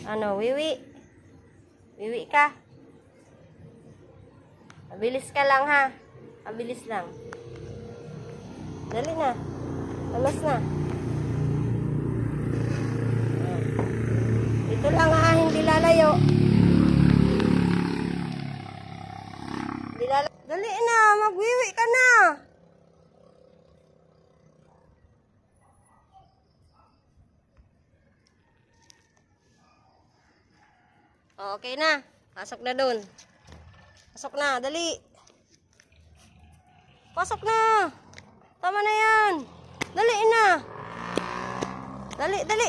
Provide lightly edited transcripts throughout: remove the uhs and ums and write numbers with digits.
Ano, wiwi? Wiwi ka? Mabilis ka lang ha. Mabilis lang. Dali na. Alas na. Ito lang ha, hindi lalayo. Dali na, magwiwi ka na. Okay na. Pasok na dun. Pasok na, dali. Pasok na. Tama na yan. Dali na. Dali, dali.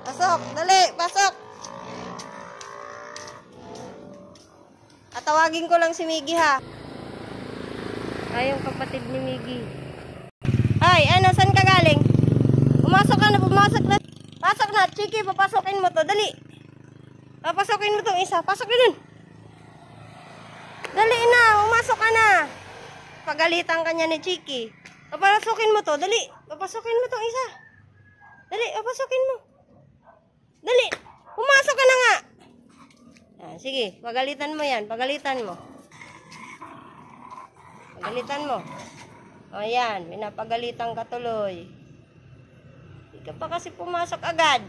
Pasok, dali, pasok. At tawagin ko lang si Miggy ha. Ay, yung kapatid ni Miggy. Ay, ano, saan ka galing? Pumasok ka na, pumasok na. Pasok na, Chiki, papasokin mo to, dali. Papasokin mo tong isa, pasok na dun. Dali na, pumasok ka na. Pagalitan ka niya ni Chiki. Papasokin mo to, dali. Papasokin mo tong isa. Dali, papasokin mo. Dali, pumasok ka na nga. Ah, sige, pagalitan mo yan, pagalitan mo. Pagalitan mo. O yan, pinapagalitan ka tuloy. Hindi ka pa kasi pumasok agad.